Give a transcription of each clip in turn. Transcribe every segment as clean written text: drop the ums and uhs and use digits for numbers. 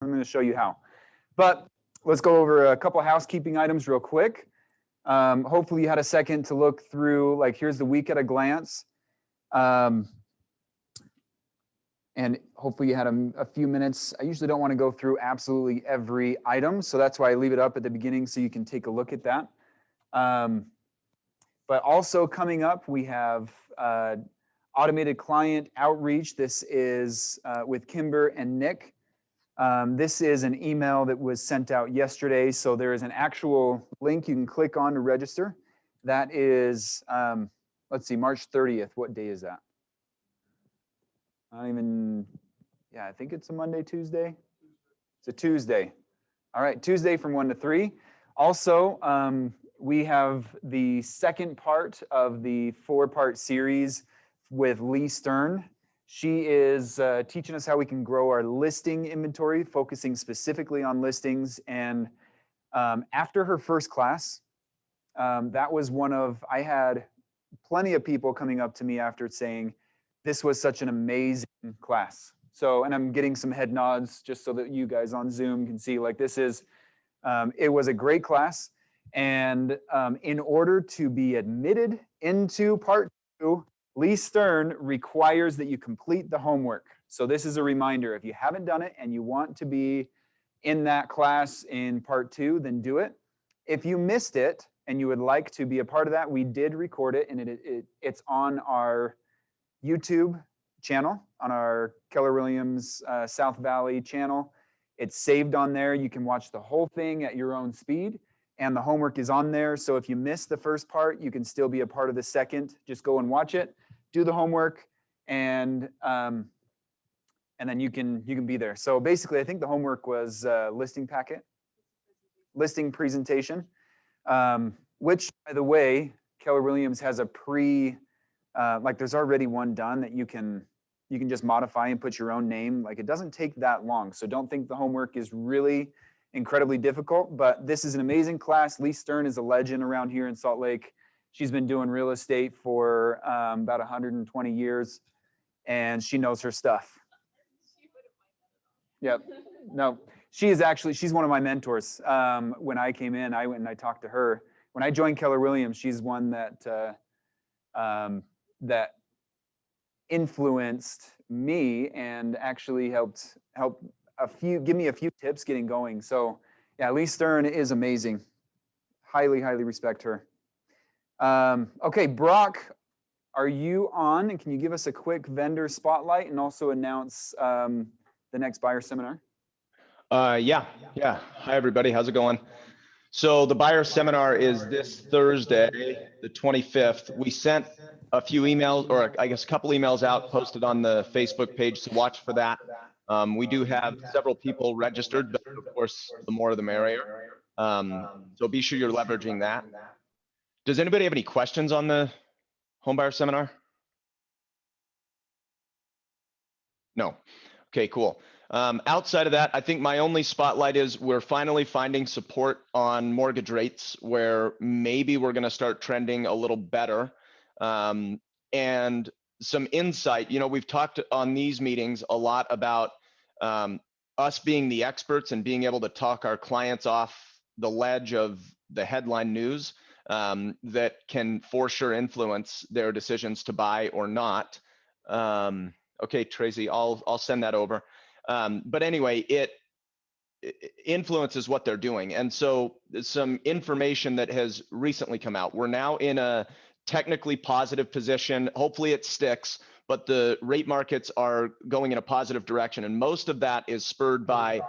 I'm going to show you how. But let's go over a couple housekeeping items real quick. Hopefully you had a second to look through, like, here's the week at a glance. And hopefully you had a few minutes. I usually don't want to go through absolutely every item, so that's why I leave it up at the beginning so you can take a look at that. But also coming up, we have automated client outreach. This is with Kimber and Nick. This is an email that was sent out yesterday, so there is an actual link you can click on to register. That is, let's see, March 30th. What day is that? I think it's a Monday, Tuesday. It's a Tuesday. All right, Tuesday from 1 to 3. Also, we have the second part of the 4-part series with Lee Stern. She is teaching us how we can grow our listing inventory, focusing specifically on listings. And after her first class, that was I had plenty of people coming up to me after saying, this was such an amazing class. So, and I'm getting some head nods just so that you guys on Zoom can see, like, this is, it was a great class. And in order to be admitted into part 2, Lee Stern requires that you complete the homework. So this is a reminder. If you haven't done it and you want to be in that class in part 2, then do it. If you missed it and you would like to be a part of that, we did record it, and it's on our YouTube channel, on our Keller Williams South Valley channel. It's saved on there. You can watch the whole thing at your own speed, and the homework is on there. So if you missed the first part, you can still be a part of the second. Just go and watch it, do the homework, and then you can be there. So basically, I think the homework was listing presentation, which, by the way, Keller Williams has a there's already one done that you can just modify and put your own name. Like, it doesn't take that long. So don't think the homework is really incredibly difficult, but this is an amazing class. Lee Stern is a legend around here in Salt Lake. She's been doing real estate for about 120 years, and she knows her stuff. Yep. No, she's one of my mentors. When I came in, I went and I talked to her. When I joined Keller Williams, she's one that influenced me and actually helped give me a few tips getting going. So yeah, Lee Stern is amazing. Highly, highly respect her. Okay, Brock, are you on? And can you give us a quick vendor spotlight and also announce the next buyer seminar? Yeah. Hi, everybody. How's it going? So the buyer seminar is this Thursday, the 25th. We sent a few emails, or I guess a couple emails out, posted on the Facebook page, so watch for that. We do have several people registered, but of course, the more the merrier. So be sure you're leveraging that. Does anybody have any questions on the home buyer seminar? No. Okay, cool. Outside of that, I think my only spotlight is we're finally finding support on mortgage rates where maybe we're going to start trending a little better. And some insight, we've talked on these meetings a lot about us being the experts and being able to talk our clients off the ledge of the headline news that can for sure influence their decisions to buy or not. Okay, Tracy, I'll send that over. But anyway, it influences what they're doing. And so some information that has recently come out. We're now in a technically positive position. Hopefully it sticks, but the rate markets are going in a positive direction. And most of that is spurred by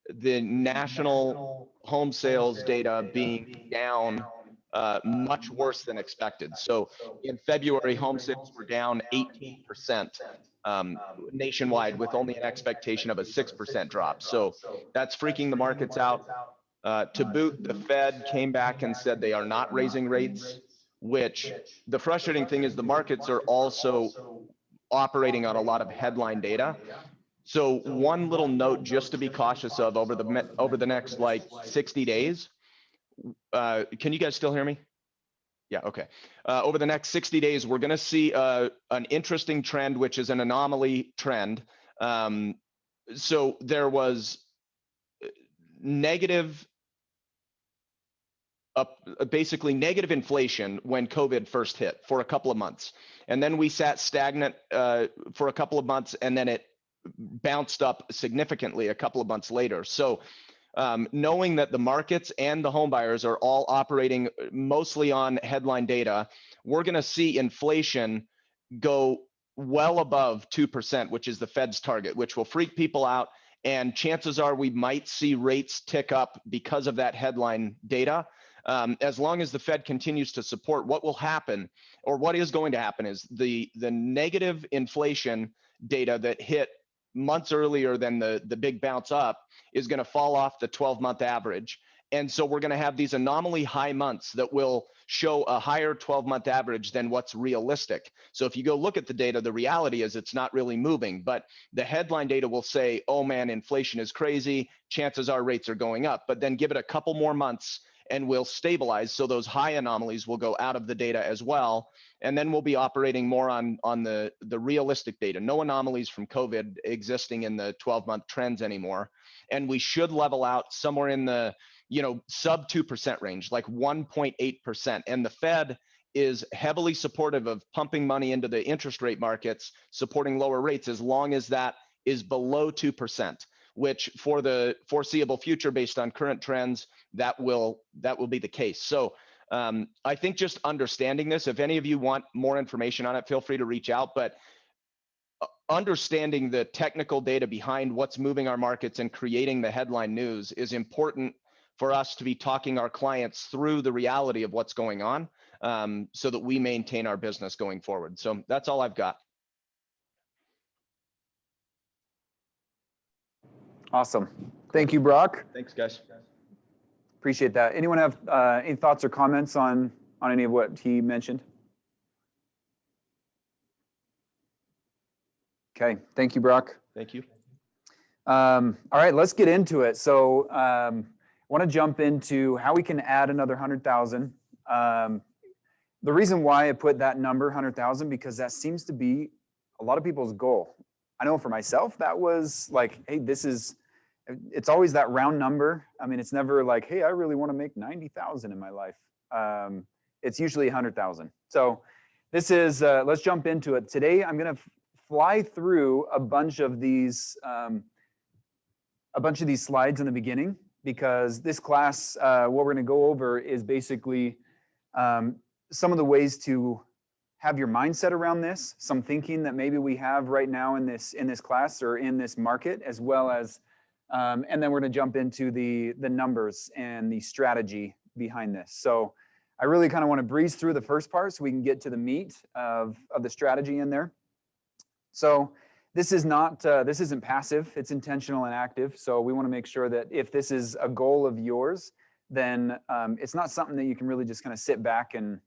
the national home sales data being down much worse than expected. So in February, home sales were down 18%. Nationwide, with only an expectation of a 6% drop. So that's freaking the markets out. To boot, the Fed came back and said they are not raising rates, which the frustrating thing is the markets are also operating on a lot of headline data. So one little note just to be cautious of over the next like 60 days. Can you guys still hear me? Yeah, okay. Over the next 60 days, we're going to see an interesting trend, which is an anomaly trend. So there was negative, basically negative inflation when COVID first hit for a couple of months. And then we sat stagnant for a couple of months, and then it bounced up significantly a couple of months later. So knowing that the markets and the home buyers are all operating mostly on headline data, we're going to see inflation go well above 2%, which is the Fed's target, which will freak people out. And chances are we might see rates tick up because of that headline data. As long as the Fed continues to support, what will happen, or what is going to happen, is the negative inflation data that hit months earlier than the big bounce up is going to fall off the 12-month average. And so we're going to have these anomaly high months that will show a higher 12-month average than what's realistic. So if you go look at the data, the reality is it's not really moving, but the headline data will say, oh man, inflation is crazy, chances are rates are going up. But then give it a couple more months and we'll stabilize. So those high anomalies will go out of the data as well. And then we'll be operating more on the realistic data. No anomalies from COVID existing in the 12-month trends anymore. And we should level out somewhere in the sub 2% range, like 1.8%. And the Fed is heavily supportive of pumping money into the interest rate markets, supporting lower rates, as long as that is below 2%, which for the foreseeable future, based on current trends, that will be the case. So I think just understanding this, if any of you want more information on it, feel free to reach out. But understanding the technical data behind what's moving our markets and creating the headline news is important for us to be talking our clients through the reality of what's going on, so that we maintain our business going forward. So that's all I've got. Awesome. Thank you, Brock. Thanks, guys. Appreciate that. Anyone have any thoughts or comments on any of what he mentioned? Okay. Thank you, Brock. Thank you. All right, let's get into it. So I want to jump into how we can add another 100,000. The reason why I put that number 100,000, because that seems to be a lot of people's goal. I know for myself, that was like, hey, it's always that round number. I mean, it's never like, hey, I really want to make 90,000 in my life. It's usually 100,000. So this is, let's jump into it. Today, I'm going to fly through a bunch of these slides in the beginning, because this class, what we're going to go over is basically some of the ways to have your mindset around this, some thinking that maybe we have right now in this class or in this market, as well as, and then we're going to jump into the numbers and the strategy behind this. So I really kind of want to breeze through the first part so we can get to the meat of the strategy in there. So this isn't passive, it's intentional and active. So we want to make sure that if this is a goal of yours, then it's not something that you can really just kind of sit back and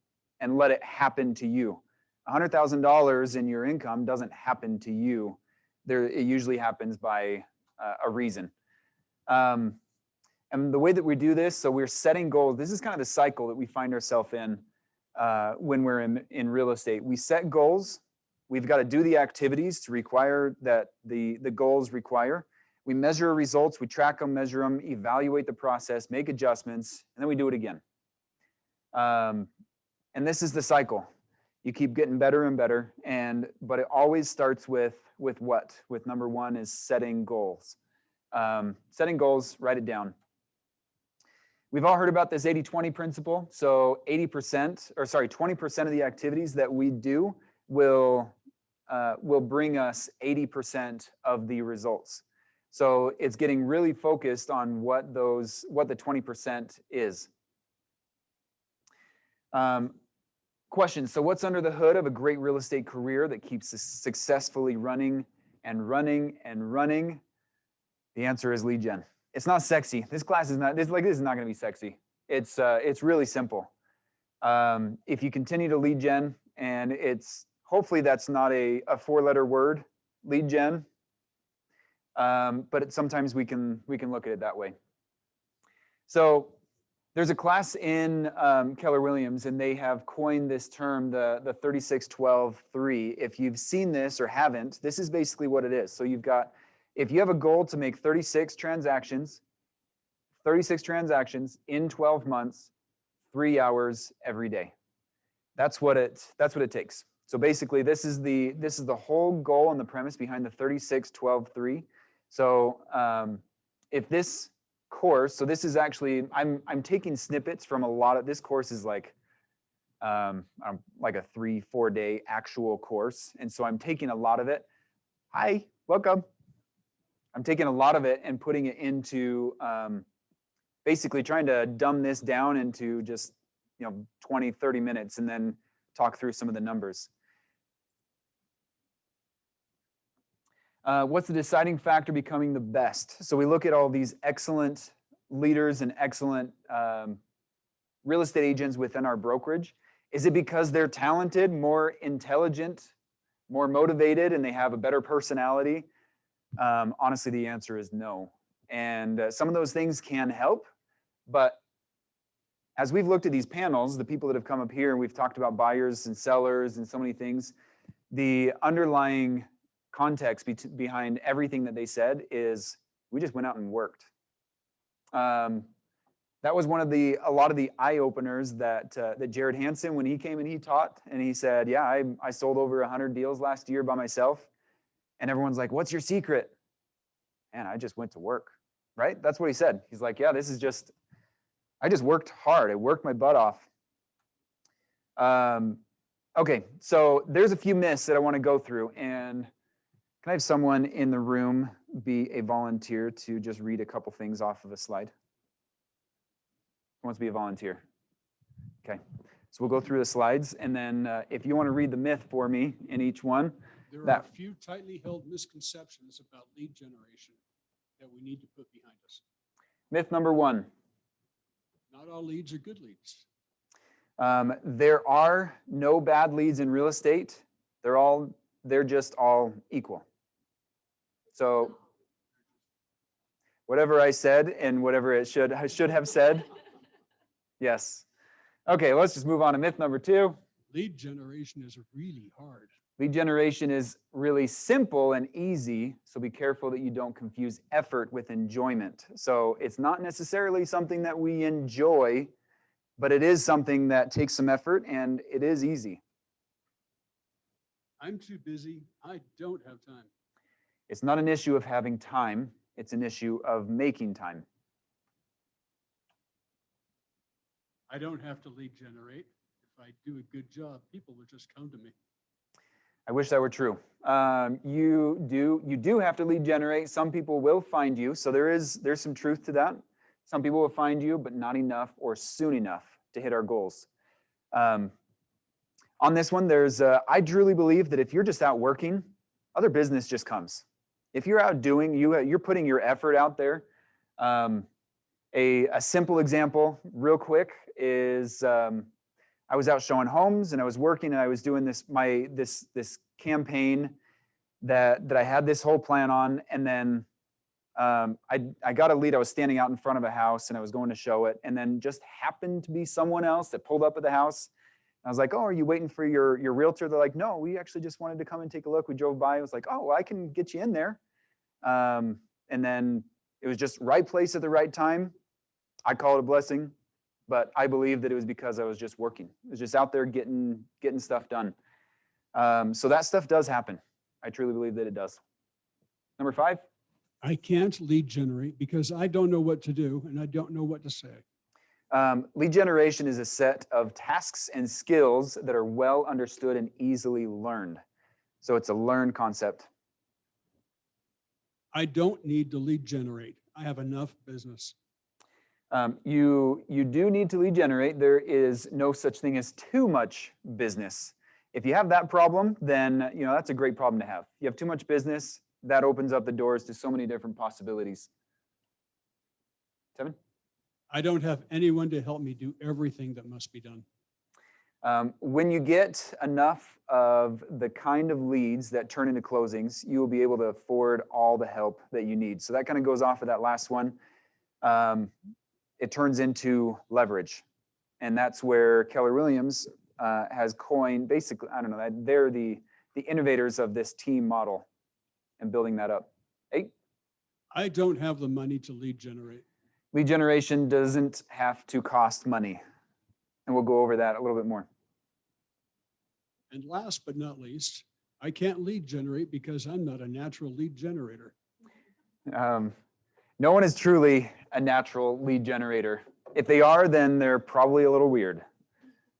let it happen to you. $100,000 in your income doesn't happen to you. It usually happens by a reason. And the way that we do this, so we're setting goals. This is kind of the cycle that we find ourselves in when we're in real estate. We set goals. We've got to do the activities to require that the goals require. We measure results, we track them, measure them, evaluate the process, make adjustments, and then we do it again. And this is the cycle. You keep getting better and better, but it always starts with what? With number one is setting goals. Setting goals, write it down. We've all heard about this 80-20 principle. So 20% of the activities that we do will bring us 80% of the results. So it's getting really focused on what the 20% is. Question. So what's under the hood of a great real estate career that keeps us successfully running and running and running? The answer is lead gen. It's not sexy. This class is not, this is not going to be sexy. It's really simple. If you continue to lead gen, and hopefully that's not a 4-letter word, lead gen, but sometimes we can look at it that way. So there's a class in Keller Williams, and they have coined this term, the 36-12-3. If you've seen this or haven't, this is basically what it is. So if you have a goal to make 36 transactions, 36 transactions in 12 months, 3 hours every day. That's what it takes. So basically, this is the whole goal and the premise behind the 36-12-3. So if this course, so this is actually, I'm taking snippets from a lot of, this course is like a 3-4 day actual course. And so I'm taking a lot of it. Hi, welcome. I'm taking a lot of it and putting it into basically trying to dumb this down into just 20, 30 minutes and then talk through some of the numbers. What's the deciding factor becoming the best? So we look at all these excellent leaders and excellent real estate agents within our brokerage. Is it because they're talented, more intelligent, more motivated, and they have a better personality? Honestly, the answer is no. And some of those things can help, but as we've looked at these panels, the people that have come up here and we've talked about buyers and sellers and so many things, the underlying context behind everything that they said is we just went out and worked. That was a lot of the eye openers that Jared Hansen, when he came and he taught, and he said, yeah, I sold over 100 deals last year by myself. And everyone's like, what's your secret? And I just went to work, right? That's what he said. He's like, yeah, I just worked hard. I worked my butt off. Okay, so there's a few myths that I want to go through. And can I have someone in the room be a volunteer to just read a couple things off of a slide? Who wants to be a volunteer? Okay, so we'll go through the slides. And then if you want to read the myth for me in each one. There are a few tightly held misconceptions about lead generation that we need to put behind us. Myth number 1. Not all leads are good leads. There are no bad leads in real estate. They're just all equal. So whatever I said and whatever I should have said. Yes. Okay, let's just move on to myth number 2. Lead generation is really hard. Lead generation is really simple and easy, so be careful that you don't confuse effort with enjoyment. So it's not necessarily something that we enjoy, but it is something that takes some effort and it is easy. I'm too busy. I don't have time. It's not an issue of having time. It's an issue of making time. I don't have to lead generate. If I do a good job, people will just come to me. I wish that were true. You do have to lead generate. Some people will find you. So there's some truth to that. Some people will find you, but not enough or soon enough to hit our goals. On this one, I truly believe that if you're just out working, other business just comes. If you're out doing, you're putting your effort out there. A simple example, real quick, is I was out showing homes and I was working and I was doing this campaign that I had this whole plan on, and then I got a lead. I was standing out in front of a house and I was going to show it, and then just happened to be someone else that pulled up at the house. I was like, oh, are you waiting for your realtor? They're like, no, we actually just wanted to come and take a look. We drove by. I was like, oh, well, I can get you in there. And then it was just right place at the right time. I call it a blessing, but I believe that it was because I was just working. I was just out there getting stuff done. So that stuff does happen. I truly believe that it does. Number 5. I can't lead generate because I don't know what to do and I don't know what to say. Lead generation is a set of tasks and skills that are well understood and easily learned. So it's a learned concept. I don't need to lead generate. I have enough business. You do need to lead generate. There is no such thing as too much business. If you have that problem, then that's a great problem to have. You have too much business, that opens up the doors to so many different possibilities. Tevin? I don't have anyone to help me do everything that must be done. When you get enough of the kind of leads that turn into closings, you will be able to afford all the help that you need. So that kind of goes off of that last one. It turns into leverage. And that's where Keller Williams has coined, basically, I don't know, they're the innovators of this team model and building that up. 8. I don't have the money to lead generate. Lead generation doesn't have to cost money. And we'll go over that a little bit more. And last but not least, I can't lead generate because I'm not a natural lead generator. No one is truly a natural lead generator. If they are, then they're probably a little weird.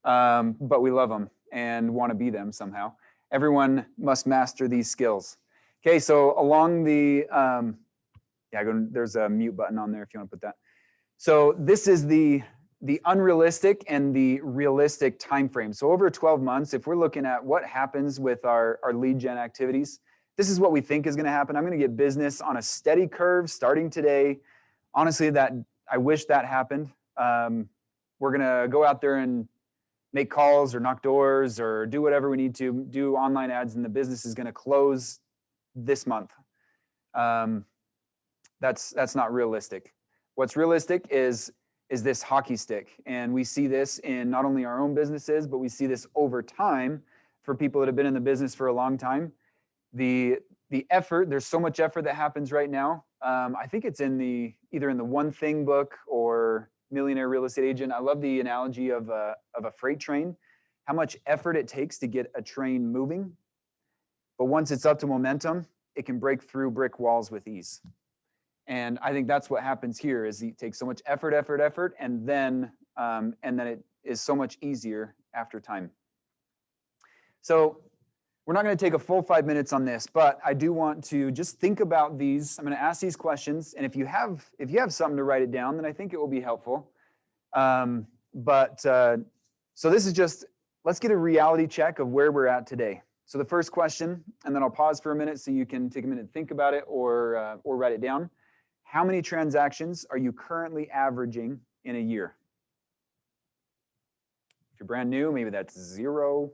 But we love them and want to be them somehow. Everyone must master these skills. Okay, so along the, there's a mute button on there if you want to put that. So this is the unrealistic and the realistic time frame. So over 12 months, if we're looking at what happens with our lead gen activities, this is what we think is going to happen. I'm going to get business on a steady curve starting today. Honestly, that I wish that happened. We're going to go out there and make calls or knock doors or do whatever we need to do online ads, and the business is going to close this month. That's not realistic. What's realistic is this hockey stick. And we see this in not only our own businesses, but we see this over time for people that have been in the business for a long time. The effort, there's so much effort that happens right now. I think it's in either in the One Thing book or Millionaire Real Estate Agent. I love the analogy of a freight train, how much effort it takes to get a train moving. But once it's up to momentum, it can break through brick walls with ease. And I think that's what happens here is it takes so much effort, and then it is so much easier after time. So we're not going to take a full 5 minutes on this, but I do want to just think about these. I'm going to ask these questions, and if you have something to write it down, then I think it will be helpful. So this is just, let's get a reality check of where we're at today. So the first question, and then I'll pause for a minute so you can take a minute and think about it or write it down. How many transactions are you currently averaging in a year? If you're brand new, maybe that's 0.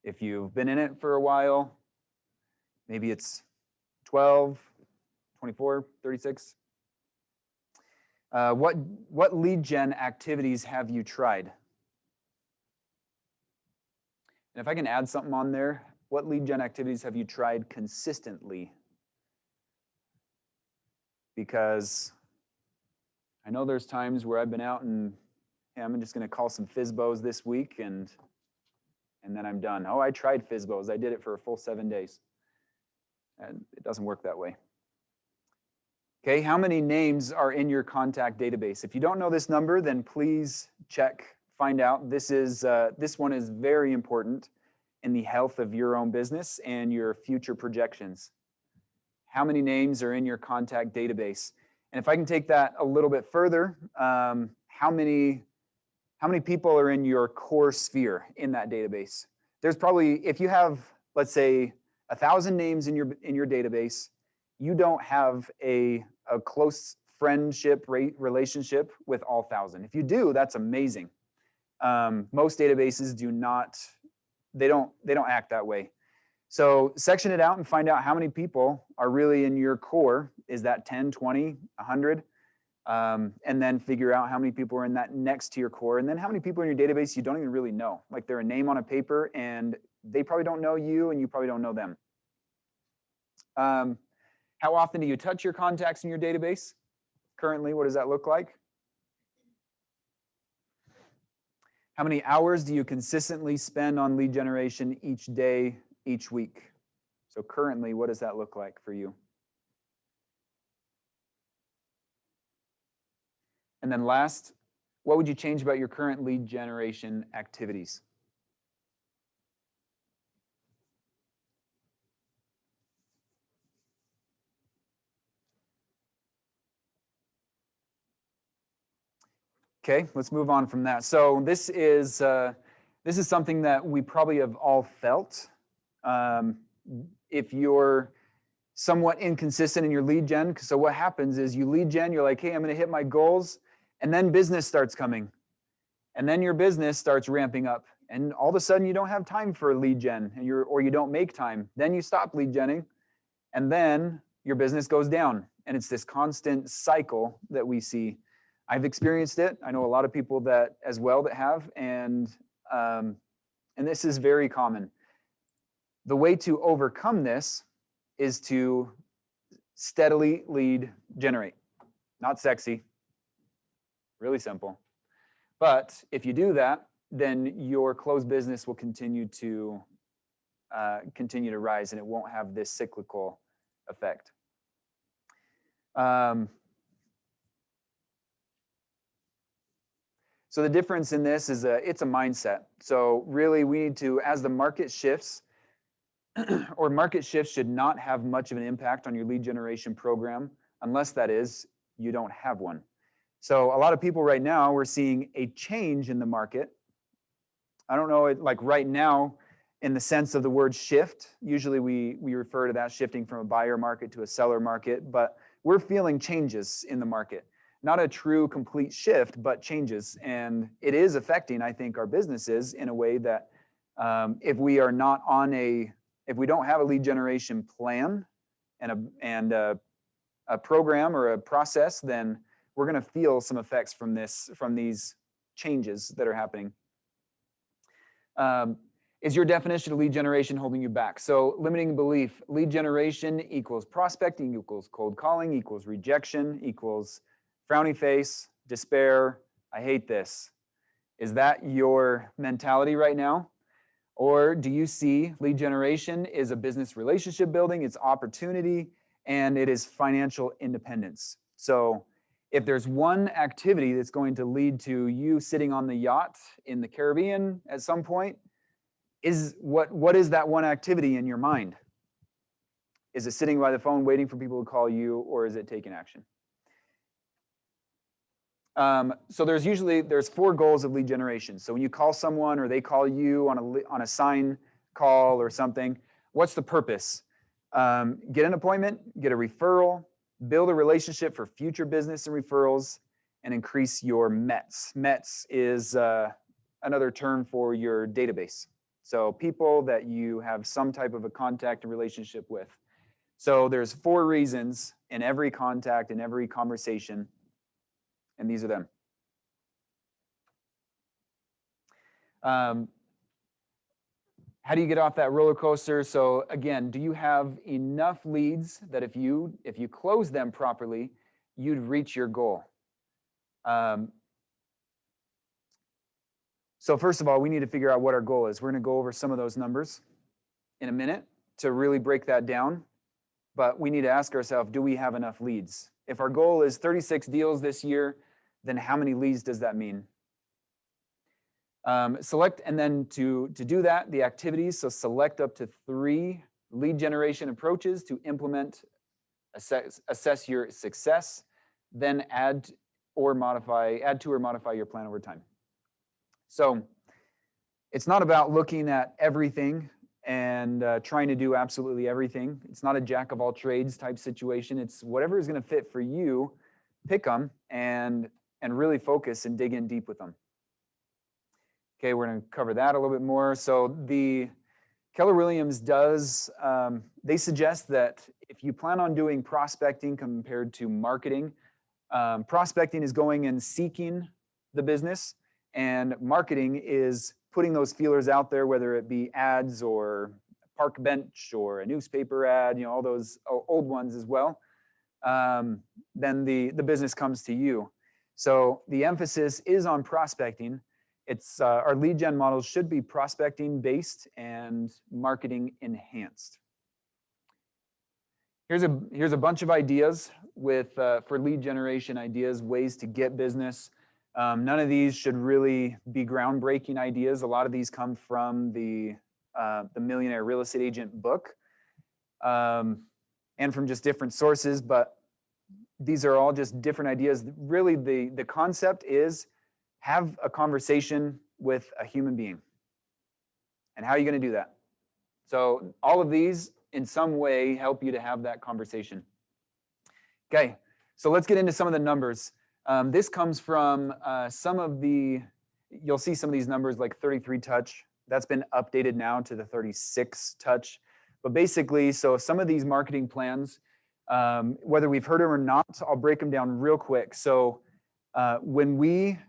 If you've been in it for a while, maybe it's 12, 24, 36. What lead gen activities have you tried? And if I can add something on there, what lead gen activities have you tried consistently? Because I know there's times where I've been out and, hey, I'm just going to call some FSBOs this week and then I'm done. Oh, I tried FSBOs. I did it for a full 7 days. And it doesn't work that way. Okay, how many names are in your contact database? If you don't know this number, then please check, find out. This one is very important in the health of your own business and your future projections. How many names are in your contact database? And if I can take that a little bit further, how many people are in your core sphere in that database? There's probably, if you have, let's say, 1,000 names in your database, you don't have a close friendship relationship with all 1,000. If you do, that's amazing. Most databases do not, they don't act that way. So section it out and find out how many people are really in your core. Is that 10, 20, 100? And then figure out how many people are in that next to your core. And then how many people in your database you don't even really know. Like they're a name on a paper and they probably don't know you and you probably don't know them. How often do you touch your contacts in your database? Currently, what does that look like? How many hours do you consistently spend on lead generation each day, each week? So currently, what does that look like for you? And then last, what would you change about your current lead generation activities? Okay, let's move on from that. So this is something that we probably have all felt. If you're somewhat inconsistent in your lead gen, so what happens is you lead gen, you're like, hey, I'm going to hit my goals, and then business starts coming, and then your business starts ramping up, and all of a sudden you don't have time for lead gen, and or you don't make time. Then you stop lead genning, and then your business goes down, and it's this constant cycle that we see. I've experienced it. I know a lot of people that as well that have, and this is very common. The way to overcome this is to steadily lead generate. Not sexy, Really simple. But if you do that, then your closed business will continue to rise, and it won't have this cyclical effect. So the difference in this is it's a mindset. So really, we need to, as the market shifts, or market shifts should not have much of an impact on your lead generation program, unless that is you don't have one. So a lot of people right now, we're seeing a change in the market. I don't know, like right now, in the sense of the word shift, usually we refer to that shifting from a buyer market to a seller market, but we're feeling changes in the market. Not a true complete shift, but changes. And it is affecting, I think, our businesses in a way that if we are not on if we don't have a lead generation plan and a program or a process, then we're going to feel some effects from these changes that are happening. Is your definition of lead generation holding you back? So limiting belief, lead generation equals prospecting, equals cold calling, equals rejection, equals frowny face, despair, I hate this. Is that your mentality right now? Or do you see lead generation is a business relationship building, it's opportunity, and it is financial independence? So if there's one activity that's going to lead to you sitting on the yacht in the Caribbean at some point, what is that one activity in your mind? Is it sitting by the phone waiting for people to call you, or is it taking action? So there's 4 goals of lead generation. So when you call someone or they call you on a sign call or something, what's the purpose? Get an appointment, get a referral, build a relationship for future business and referrals, and increase your METs. METs is another term for your database. So people that you have some type of a contact and relationship with. So there's 4 reasons in every contact, in every conversation, and these are them. How do you get off that roller coaster? So again, do you have enough leads that if you close them properly, you'd reach your goal? So first of all, we need to figure out what our goal is. We're going to go over some of those numbers in a minute to really break that down. But we need to ask ourselves, do we have enough leads? If our goal is 36 deals this year, then how many leads does that mean? Select, and then to do that, the activities. So select up to 3 lead generation approaches to implement, assess your success, then add to or modify your plan over time. So it's not about looking at everything and trying to do absolutely everything. It's not a jack of all trades type situation. It's whatever is going to fit for you, pick them and really focus and dig in deep with them. Okay, we're going to cover that a little bit more. So the Keller Williams does, they suggest that if you plan on doing prospecting compared to marketing, prospecting is going and seeking the business, and marketing is putting those feelers out there, whether it be ads or a park bench or a newspaper ad, all those old ones as well. Then the business comes to you. So the emphasis is on prospecting. It's our lead gen models should be prospecting based and marketing enhanced. Here's a bunch of ideas for lead generation ideas, ways to get business. None of these should really be groundbreaking ideas. A lot of these come from the Millionaire Real Estate Agent book, and from just different sources, but these are all just different ideas. Really, the concept is have a conversation with a human being. And how are you going to do that? So all of these in some way help you to have that conversation. Okay, so let's get into some of the numbers. This comes from you'll see some of these numbers like 33 touch. That's been updated now to the 36 touch. But basically, so some of these marketing plans, whether we've heard them or not, I'll break them down real quick. So when we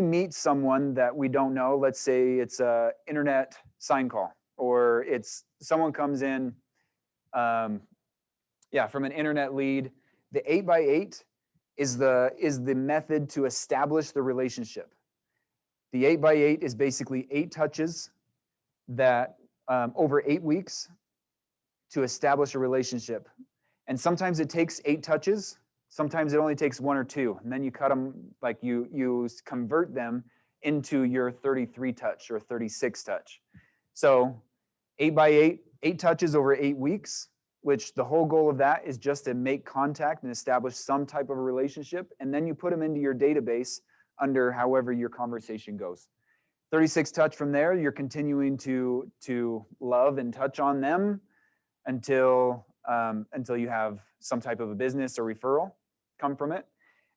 meet someone that we don't know, let's say it's an internet sign call, or it's someone comes in, from an internet lead, the 8x8 is the method to establish the relationship. The 8x8 is basically 8 touches that over 8 weeks to establish a relationship. And sometimes it takes 8 touches. Sometimes it only takes 1 or 2. And then you cut them, like you convert them into your 33 touch or 36 touch. So 8x8, 8 touches over 8 weeks, which the whole goal of that is just to make contact and establish some type of a relationship. And then you put them into your database under however your conversation goes. 36 touch from there, you're continuing to love and touch on them until you have some type of a business or referral come from it.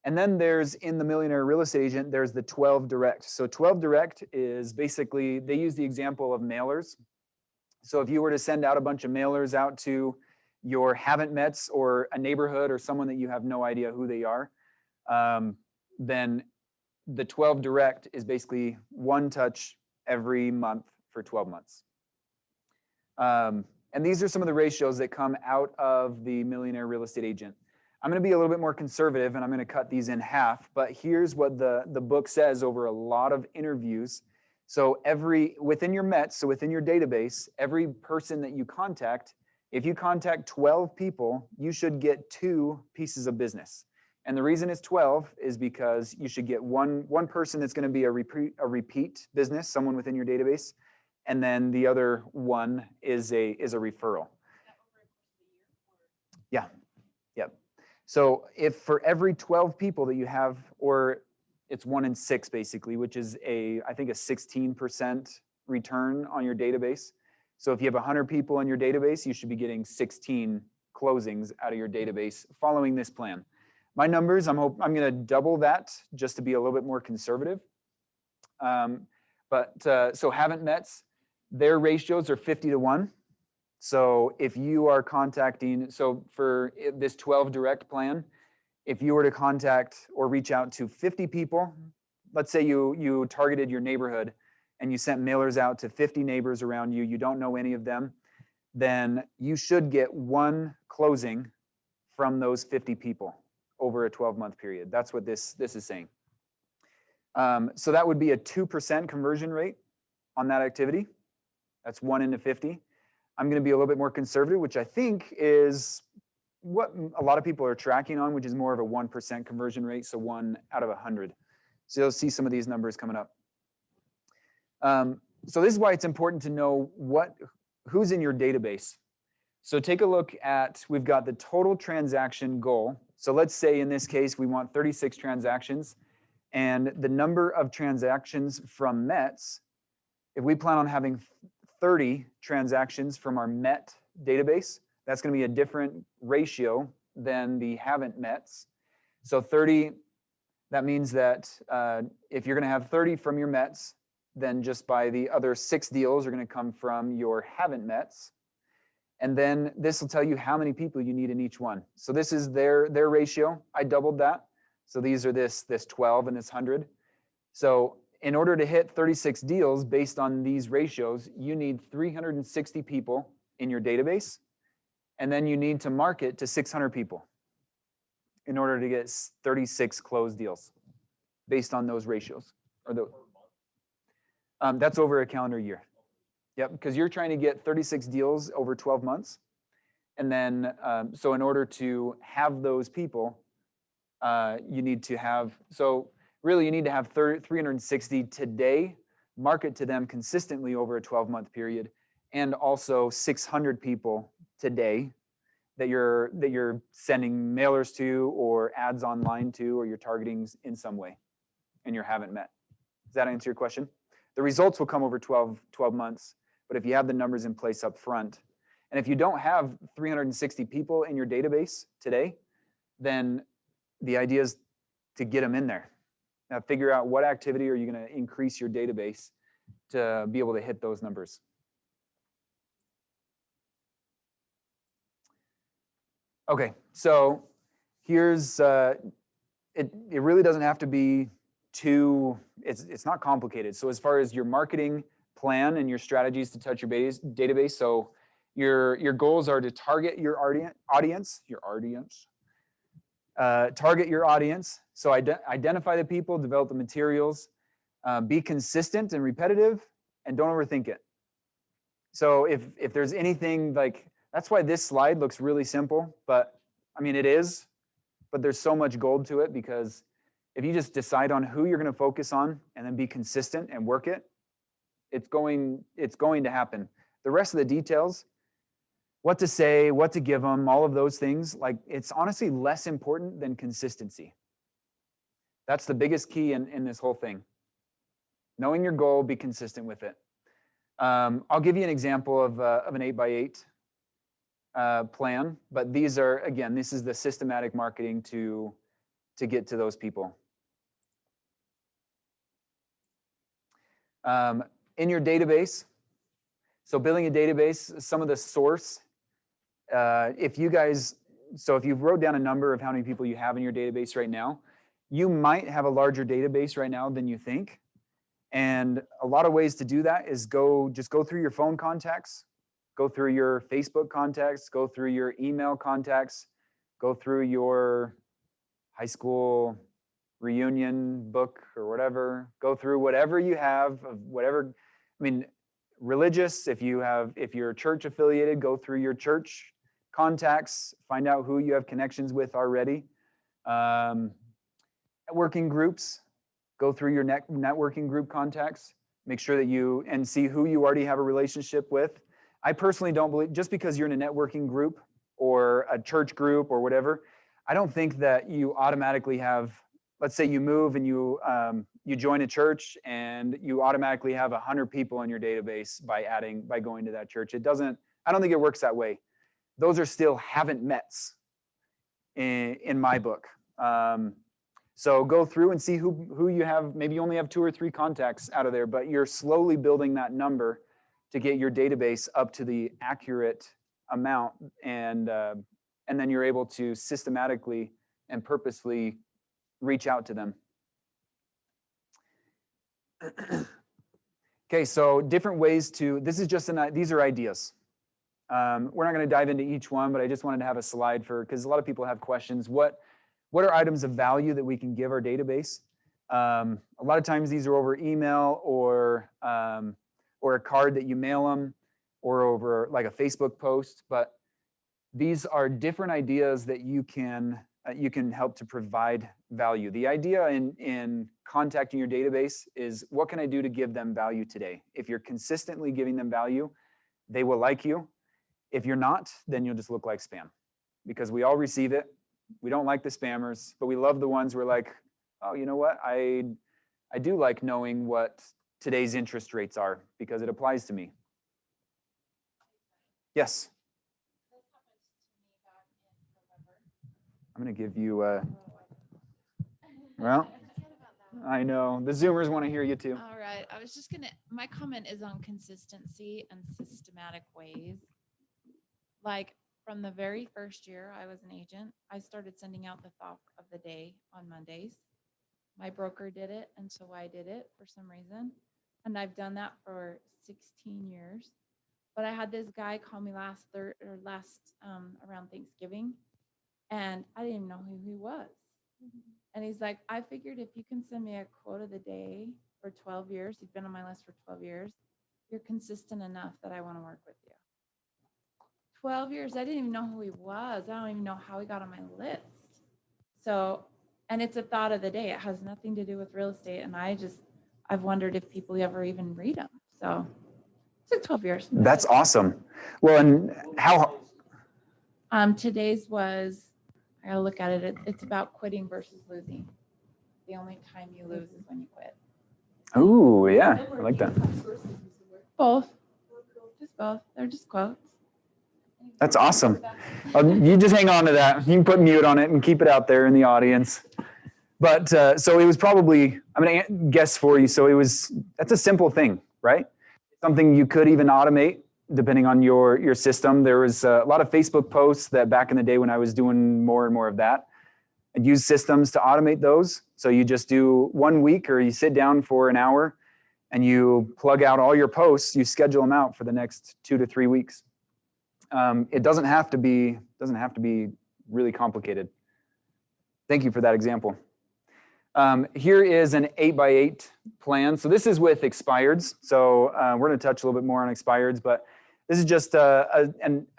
And then there's, in the Millionaire Real Estate Agent, there's the 12 direct. So 12 direct is basically, they use the example of mailers. So if you were to send out a bunch of mailers out to your haven't mets or a neighborhood or someone that you have no idea who they are, then the 12 direct is basically 1 touch every month for 12 months. And these are some of the ratios that come out of the Millionaire Real Estate Agent. I'm going to be a little bit more conservative and I'm going to cut these in half, but here's what the book says over a lot of interviews. So within your METs, so within your database, every person that you contact, if you contact 12 people, you should get 2 pieces of business. And the reason it's 12 is because you should get one person that's going to be a repeat business, someone within your database, and then the other one is a referral. Yeah. Yep. So if for every 12 people that you have, or it's 1 in 6 basically, which is I think a 16% return on your database. So if you have 100 people in your database, you should be getting 16 closings out of your database following this plan. My numbers, I'm going to double that just to be a little bit more conservative. So haven't mets, their ratios are 50 to 1. So if you are contacting, so for this 12 direct plan, if you were to contact or reach out to 50 people, let's say you targeted your neighborhood and you sent mailers out to 50 neighbors around you, you don't know any of them, then you should get 1 closing from those 50 people over a 12-month period. That's what this is saying. So that would be a 2% conversion rate on that activity. That's 1 into 50. I'm going to be a little bit more conservative, which I think is what a lot of people are tracking on, which is more of a 1% conversion rate, so 1 out of 100. So you'll see some of these numbers coming up. So this is why it's important to know who's in your database. So take a look at, we've got the total transaction goal. So let's say in this case, we want 36 transactions, and the number of transactions from METs, if we plan on having 30 transactions from our MET database, that's going to be a different ratio than the haven't METs. So 30, that means that if you're going to have 30 from your METs, then just by the other 6 deals are going to come from your haven't METs. And then this will tell you how many people you need in each one. So this is their ratio. I doubled that. So these are this 12 and this 100. So in order to hit 36 deals based on these ratios, you need 360 people in your database. And then you need to market to 600 people in order to get 36 closed deals based on those ratios. That's over a calendar year. Yep, because you're trying to get 36 deals over 12 months. And then, so in order to have those people, you need to have, so really you need to have 360 today, market to them consistently over a 12-month period, and also 600 people today that you're sending mailers to or ads online to, or you're targeting in some way and you haven't met. Does that answer your question? The results will come over 12 months. But if you have the numbers in place up front, and if you don't have 360 people in your database today, then the idea is to get them in there. Now figure out what activity are you going to increase your database to be able to hit those numbers. Okay, so here's, it really doesn't have to be too, it's not complicated. So as far as your marketing plan and your strategies to touch your database. So your goals are to target your audience, Target your audience. So identify the people, develop the materials, be consistent and repetitive, and don't overthink it. So if there's anything like, that's why this slide looks really simple, but I mean, it is, but there's so much gold to it, because if you just decide on who you're going to focus on and then be consistent and work it, it's going to happen. The rest of the details, what to say, what to give them, all of those things, like, it's honestly less important than consistency. That's the biggest key in this whole thing. Knowing your goal, be consistent with it. I'll give you an example of an 8x8 plan, but these are, again, this is the systematic marketing to get to those people. In your database, so building a database, some of the source, if you wrote down a number of how many people you have in your database right now, you might have a larger database right now than you think. And a lot of ways to do that is just go through your phone contacts, go through your Facebook contacts, go through your email contacts, go through your high school reunion book or whatever, go through whatever you have of whatever, I mean, religious, if you're church affiliated, go through your church contacts, find out who you have connections with already. Networking groups, go through your networking group contacts, make sure that and see who you already have a relationship with. I personally don't believe, just because you're in a networking group or a church group or whatever, I don't think that you automatically have, let's say you move and you join a church and you automatically have 100 people in your database by going to that church. I don't think it works that way. Those are still haven't mets in my book. So go through and see who you have. Maybe you only have 2 or 3 contacts out of there, but you're slowly building that number to get your database up to the accurate amount, and then you're able to systematically and purposely reach out to them. Okay, so different ways these are ideas. We're not going to dive into each one, but I just wanted to have a slide because a lot of people have questions. What are items of value that we can give our database? A lot of times these are over email or a card that you mail them, or over like a Facebook post, but these are different ideas that you can help to provide value. The idea in contacting your database is, what can I do to give them value today? If you're consistently giving them value, they will like you. If you're not, then you'll just look like spam, because we all receive it. We don't like the spammers, but we love the ones who are like, oh, you know what? I do like knowing what today's interest rates are because it applies to me. Yes. I'm going to give you well, I know. The Zoomers want to hear you too. All right. My comment is on consistency and systematic ways. Like, from the very first year I was an agent, I started sending out the thought of the day on Mondays. My broker did it, and so I did it for some reason. And I've done that for 16 years. But I had this guy call me around Thanksgiving, and I didn't even know who he was. And he's like, I figured if you can send me a quote of the day for 12 years, he's been on my list for 12 years, you're consistent enough that I want to work with you. 12 years, I didn't even know who he was. I don't even know how he got on my list. So, and it's a thought of the day. It has nothing to do with real estate. And I've wondered if people ever even read them. So it's like 12 years. That's awesome. Well, and how? Today's was, I gotta look at it. It's about quitting versus losing. The only time you lose is when you quit. Oh, yeah. I like that. Both. Just both. They're just quotes. That's awesome. You just hang on to that. You can put mute on it and keep it out there in the audience. But so it was probably, I'm going to guess for you. So that's a simple thing, right? Something you could even automate depending on your system. There was a lot of Facebook posts that back in the day when I was doing more and more of that, I'd use systems to automate those. So you just do 1 week, or you sit down for an hour and you plug out all your posts, you schedule them out for the next 2 to 3 weeks. It doesn't have to be really complicated. Thank you for that example. Here is an 8x8 plan. So this is with expireds. So we're going to touch a little bit more on expireds, but this is just a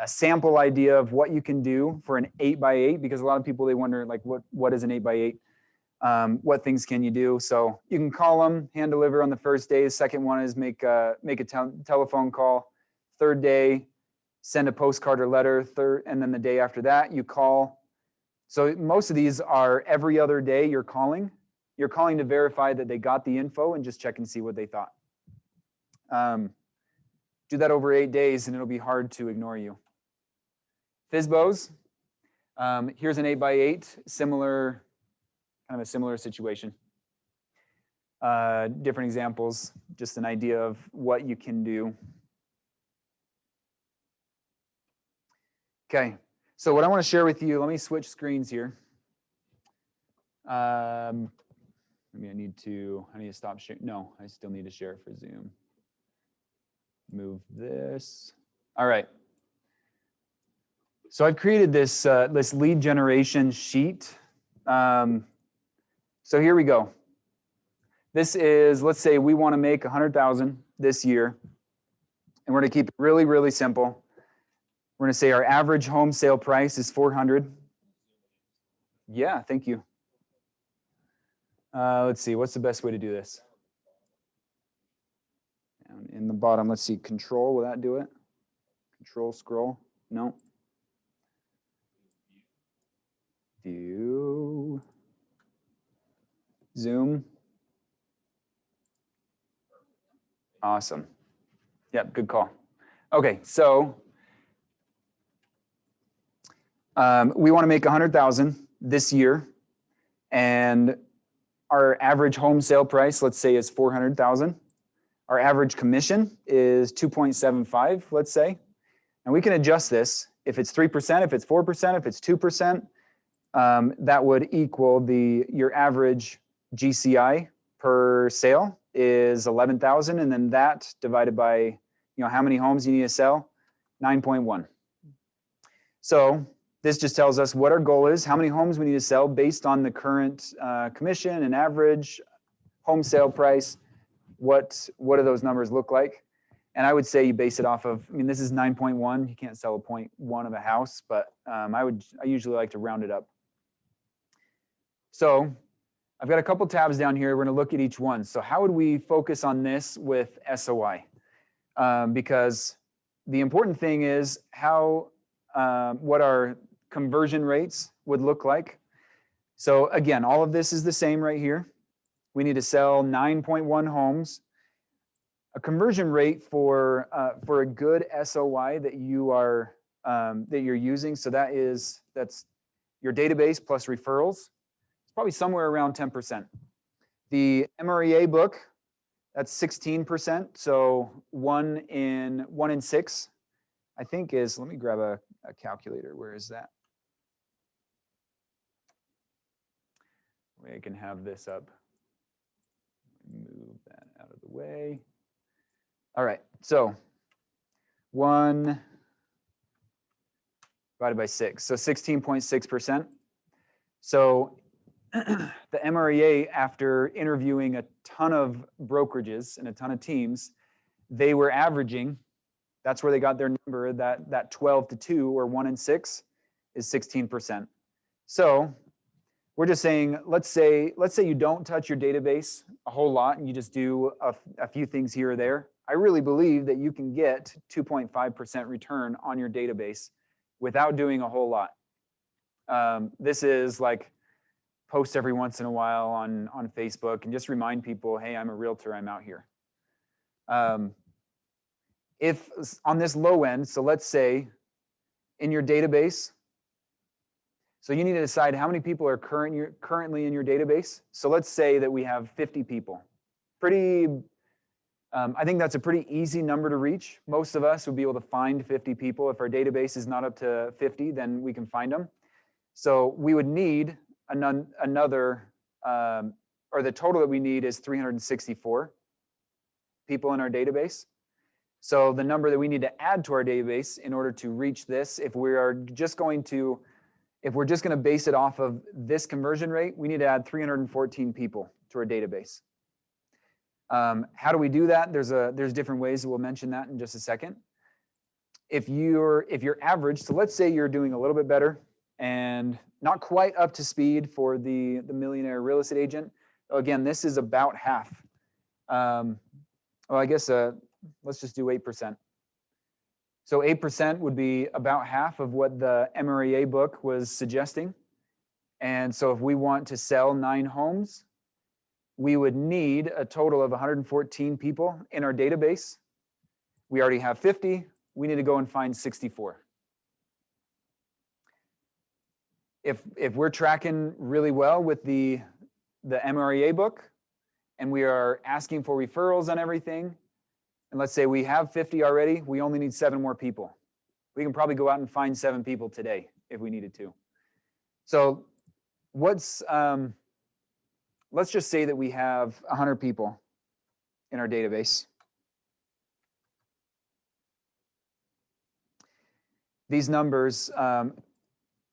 sample idea of what you can do for an 8x8, because a lot of people, they wonder, like, what is an 8x8? What things can you do? So you can call them, hand deliver on the first day. The second one is make a telephone call. Third day, send a postcard or letter. And then the day after that, you call. So most of these are every other day you're calling. You're calling to verify that they got the info and just check and see what they thought. Do that over 8 days and it'll be hard to ignore you. FSBOs. Here's an 8x8, kind of a similar situation. Different examples, just an idea of what you can do. Okay, so what I want to share with you, let me switch screens here. Maybe I need to stop sharing. No, I still need to share for Zoom. Move this. All right. So I've created this lead generation sheet. So here we go. This is, let's say we want to make 100,000 this year, and we're going to keep it really, really simple. We're going to say our average home sale price is 400. Yeah, thank you. Let's see, what's the best way to do this? Down in the bottom, let's see, control, will that do it? Control, scroll, no. View, zoom. Awesome. Yep, good call. Okay, so we want to make 100,000 this year, and our average home sale price, let's say, is 400,000. Our average commission is 2.75, let's say. And we can adjust this. If it's 3%, if it's 4%, if it's 2%, that would equal your average GCI per sale is 11,000, and then that divided by how many homes you need to sell, 9.1. So this just tells us what our goal is, how many homes we need to sell based on the current commission and average home sale price. What do those numbers look like? And I would say you base it off of, this is 9.1. You can't sell a 0.1 of a house, but I usually like to round it up. So I've got a couple tabs down here. We're going to look at each one. So how would we focus on this with SOI? Because the important thing is what our conversion rates would look like. So again, all of this is the same right here. We need to sell 9.1 homes. A conversion rate for a good SOI that you're using. So that's your database plus referrals. It's probably somewhere around 10%. The MREA book, that's 16%. So one in 6, I think is. Let me grab a calculator. Where is that? I can have this up. Move that out of the way. All right, so 1 divided by 6, so 16.6%. So the MREA, after interviewing a ton of brokerages and a ton of teams, they were averaging, that's where they got their number, that 12 to 2 or 1 in 6 is 16%. So we're just saying, let's say you don't touch your database a whole lot and you just do a few things here or there. I really believe that you can get 2.5% return on your database without doing a whole lot. This is like post every once in a while on Facebook and just remind people, hey, I'm a realtor, I'm out here. If on this low end, so let's say in your database, so you need to decide how many people are currently in your database. So let's say that we have 50 people. I think that's a pretty easy number to reach. Most of us would be able to find 50 people. If our database is not up to 50, then we can find them. So we would need another, or the total that we need is 364 people in our database. So the number that we need to add to our database in order to reach this, if we are just going to If we're just going to base it off of this conversion rate, we need to add 314 people to our database. How do we do that? There's different ways. We'll mention that in just a second. If you're average, so let's say you're doing a little bit better and not quite up to speed for the millionaire real estate agent. Again, this is about half. Well, I guess let's just do 8%. So 8% would be about half of what the MREA book was suggesting. And so if we want to sell 9 homes, we would need a total of 114 people in our database. We already have 50. We need to go and find 64. If we're tracking really well with the MREA book and we are asking for referrals on everything, and let's say we have 50 already, we only need 7 more people. We can probably go out and find 7 people today if we needed to. So let's just say that we have 100 people in our database. These numbers,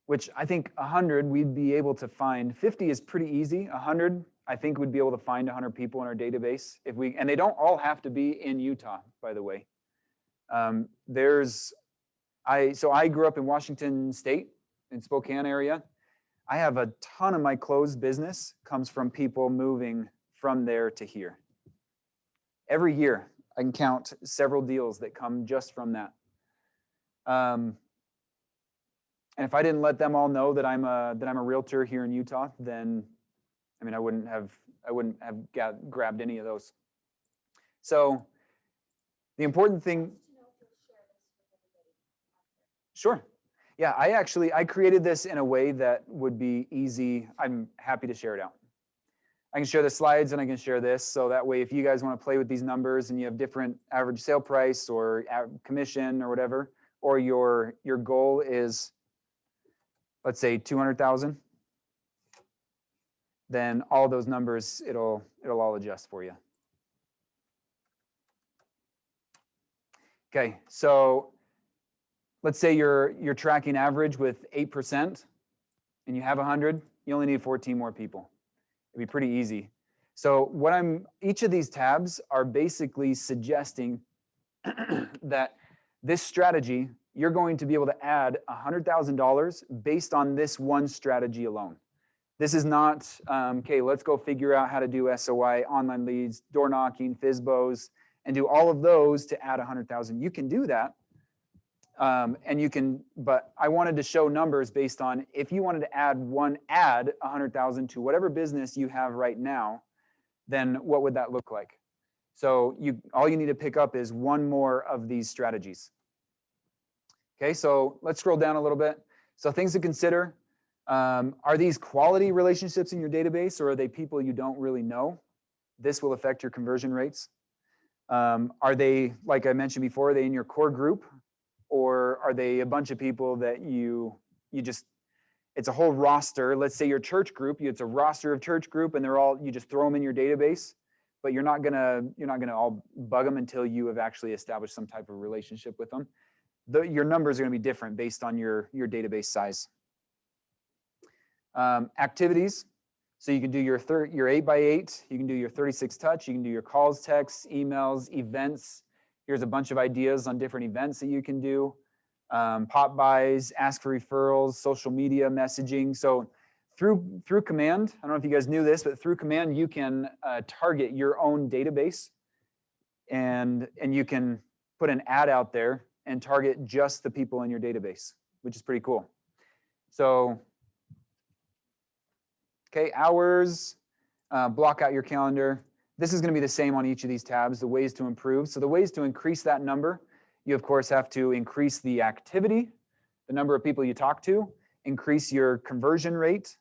which I think 100 we'd be able to find. 50 is pretty easy. 100, I think we'd be able to find 100 people in our database and they don't all have to be in Utah, by the way. So I grew up in Washington State, in Spokane area. I have a ton of my clothes business comes from people moving from there to here. Every year, I can count several deals that come just from that. And if I didn't let them all know that I'm a realtor here in Utah, then I wouldn't have grabbed any of those. So the important thing. Sure. Yeah, I created this in a way that would be easy. I'm happy to share it out. I can share the slides and I can share this. So that way, if you guys want to play with these numbers and you have different average sale price or commission or whatever, or your goal is, let's say 200,000, then all those numbers, it'll all adjust for you. Okay, so let's say you're tracking average with 8% and you have 100, you only need 14 more people. It'd be pretty easy. So each of these tabs are basically suggesting that this strategy, you're going to be able to add $100,000 based on this one strategy alone. This is not, okay, let's go figure out how to do SOI, online leads, door knocking, FSBOs, and do all of those to add 100,000. You can do that. But I wanted to show numbers based on if you wanted to add 100,000 to whatever business you have right now, then what would that look like? So all you need to pick up is one more of these strategies. Okay, so let's scroll down a little bit. So things to consider, are these quality relationships in your database or are they people you don't really know? This will affect your conversion rates. Are they, like I mentioned before, are they in your core group? Or are they a bunch of people that you just, it's a whole roster. Let's say your church group, it's a roster of church group and you just throw them in your database, but you're not gonna all bug them until you have actually established some type of relationship with them. Your numbers are gonna be different based on your database size. Activities, so you can do your 8x8, you can do your 36 touch, you can do your calls, texts, emails, events. Here's a bunch of ideas on different events that you can do. Pop buys, ask for referrals, social media messaging. So through command, I don't know if you guys knew this, but through command, you can target your own database and you can put an ad out there and target just the people in your database, which is pretty cool. So, okay, hours, block out your calendar. This is going to be the same on each of these tabs, the ways to improve. So the ways to increase that number, you of course have to increase the activity, the number of people you talk to, increase your conversion rate.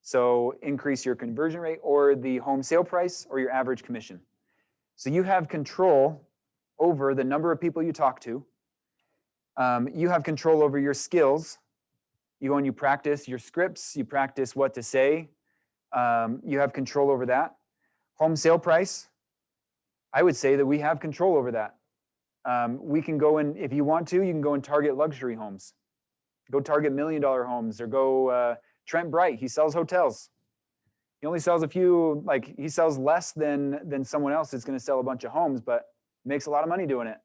So increase your conversion rate or the home sale price or your average commission. So you have control over the number of people you talk to. You have control over your skills. You go and you practice your scripts, you practice what to say. You have control over that. Home sale price, I would say that we have control over that. We can go in, if you want to, you can go and target luxury homes. Go target $1 million homes, or go Trent Bright. He sells hotels. He only sells a few, like he sells less than someone else that's going to sell a bunch of homes, but makes a lot of money doing it.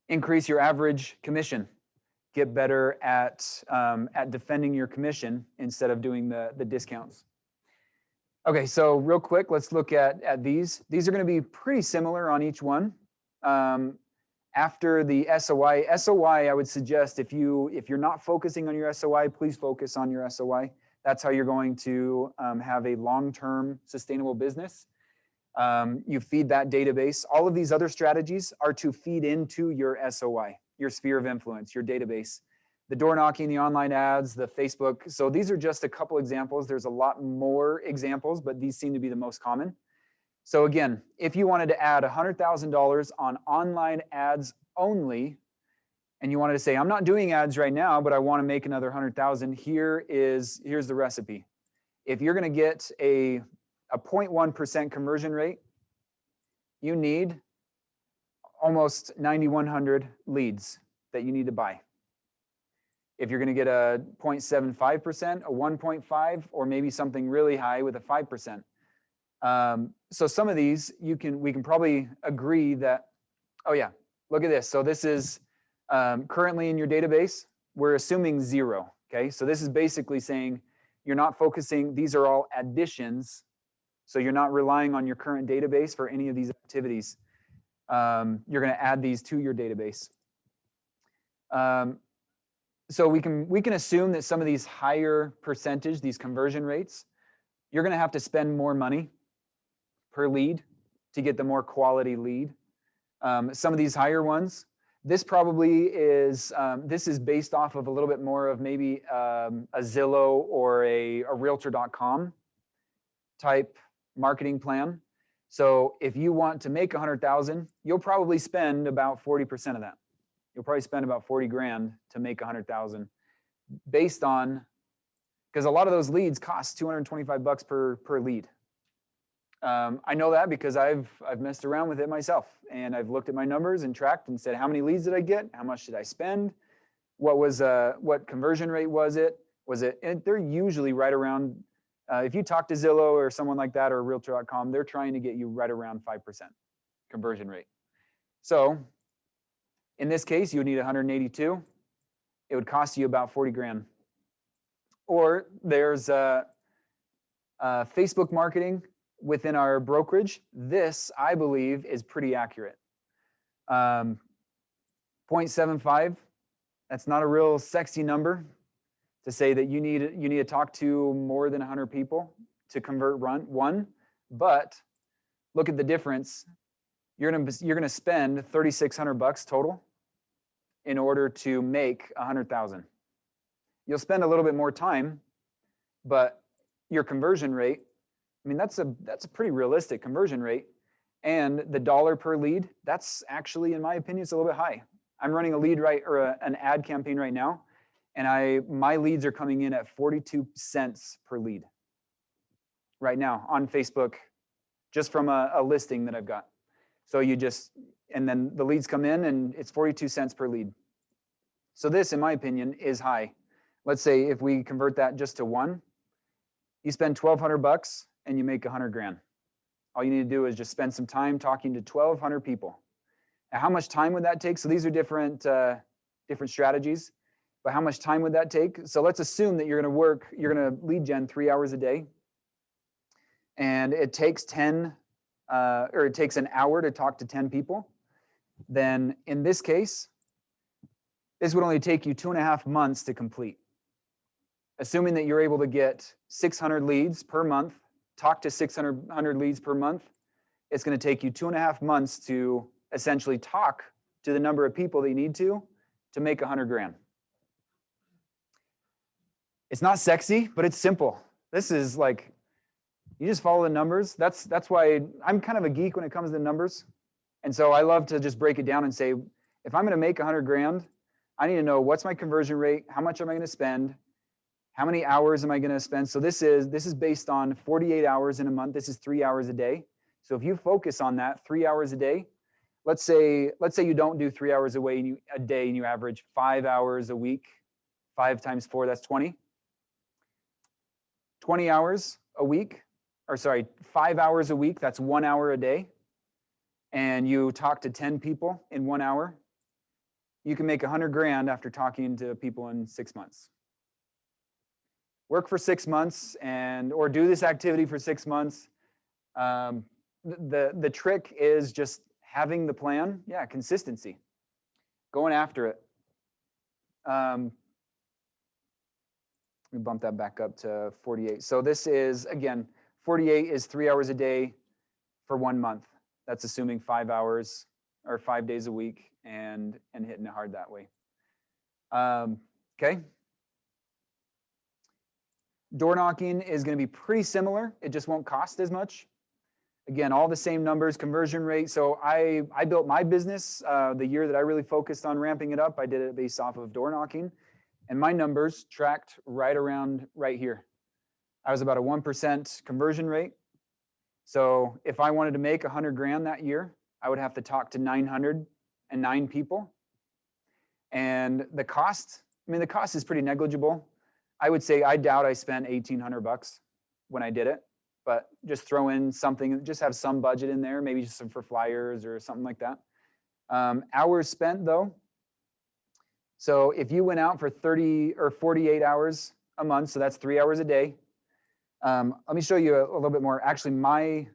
Increase your average commission. Get better at defending your commission instead of doing the discounts. Okay, so real quick, let's look at these. These are going to be pretty similar on each one. After the SOI, I would suggest if you're not focusing on your SOI, please focus on your SOI. That's how you're going to have a long-term sustainable business. You feed that database. All of these other strategies are to feed into your SOI, your sphere of influence, your database. The door knocking, the online ads, the Facebook. So these are just a couple examples. There's a lot more examples, but these seem to be the most common. So again, if you wanted to add $100,000 on online ads only, and you wanted to say, I'm not doing ads right now, but I want to make another 100,000, here's the recipe. If you're going to get a 0.1% conversion rate, you need almost 9,100 leads that you need to buy. If you're going to get a 0.75%, a 1.5, or maybe something really high with a 5%. So some of these we can probably agree that, oh yeah, look at this. So this is currently in your database, we're assuming 0. Okay, so this is basically saying you're not focusing, these are all additions. So you're not relying on your current database for any of these activities. You're going to add these to your database. So we can assume that some of these higher percentage, these conversion rates, you're going to have to spend more money per lead to get the more quality lead. Some of these higher ones, this probably is, this is based off of a little bit more of maybe a Zillow or a Realtor.com type marketing plan. So if you want to make 100,000, you'll probably spend about 40% of that. You'll probably spend about 40 grand to make 100,000 based on, because a lot of those leads cost 225 bucks per lead. I know that because I've messed around with it myself, and I've looked at my numbers and tracked and said, how many leads did I get? How much did I spend? What conversion rate was it? And they're usually right around, if you talk to Zillow or someone like that or Realtor.com, they're trying to get you right around 5% conversion rate. So in this case, you would need 182. It would cost you about 40 grand. Or there's Facebook marketing within our brokerage. This, I believe, is pretty accurate. 0.75, that's not a real sexy number to say that you need to talk to more than 100 people to convert one, but look at the difference. You're gonna spend 3,600 bucks total in order to make 100,000. You'll spend a little bit more time, but your conversion rate, I mean, that's a pretty realistic conversion rate. And the dollar per lead, that's actually, in my opinion, it's a little bit high. I'm running a lead an ad campaign right now, and my leads are coming in at 42 cents per lead right now on Facebook, just from a listing that I've got. So and then the leads come in and it's 42 cents per lead. So this, in my opinion, is high. Let's say if we convert that just to 1, you spend 1,200 bucks and you make 100 grand. All you need to do is just spend some time talking to 1,200 people. Now, how much time would that take? So these are different strategies, but how much time would that take? So let's assume that you're going to lead gen 3 hours a day, and it takes an hour to talk to 10 people. Then in this case, this would only take you 2.5 months to complete. Assuming that you're able to get 600 leads per month, talk to 600 leads per month, it's going to take you 2.5 months to essentially talk to the number of people that you need to make 100 grand. It's not sexy, but it's simple. This is like, you just follow the numbers. That's why I'm kind of a geek when it comes to numbers. And so I love to just break it down and say, if I'm going to make 100 grand, I need to know what's my conversion rate, how much am I going to spend, how many hours am I going to spend? So this is based on 48 hours in a month. This is 3 hours a day. So if you focus on that 3 hours a day, let's say you don't do 3 hours a day and you average 5 hours a week. 5 times 4, that's 20. 20 hours a week, or sorry, 5 hours a week, that's 1 hour a day. And you talk to 10 people in 1 hour, you can make 100 grand after talking to people in 6 months. Work for 6 months or do this activity for 6 months. The trick is just having the plan. Yeah, consistency, going after it. We bump that back up to 48. So this is, again, 48 is 3 hours a day for 1 month. That's assuming 5 hours or 5 days a week and hitting it hard that way. Okay. Door knocking is going to be pretty similar. It just won't cost as much. Again, all the same numbers, conversion rate. So I built my business the year that I really focused on ramping it up. I did it based off of door knocking. And my numbers tracked right around right here. I was about a 1% conversion rate. So if I wanted to make 100 grand that year, I would have to talk to 909 people. And the cost, the cost is pretty negligible. I would say, I doubt I spent $1,800 when I did it, but just throw in something, just have some budget in there, maybe just some for flyers or something like that. Hours spent though. So if you went out for 30 or 48 hours a month, so that's 3 hours a day. Let me show you a little bit more. Actually, my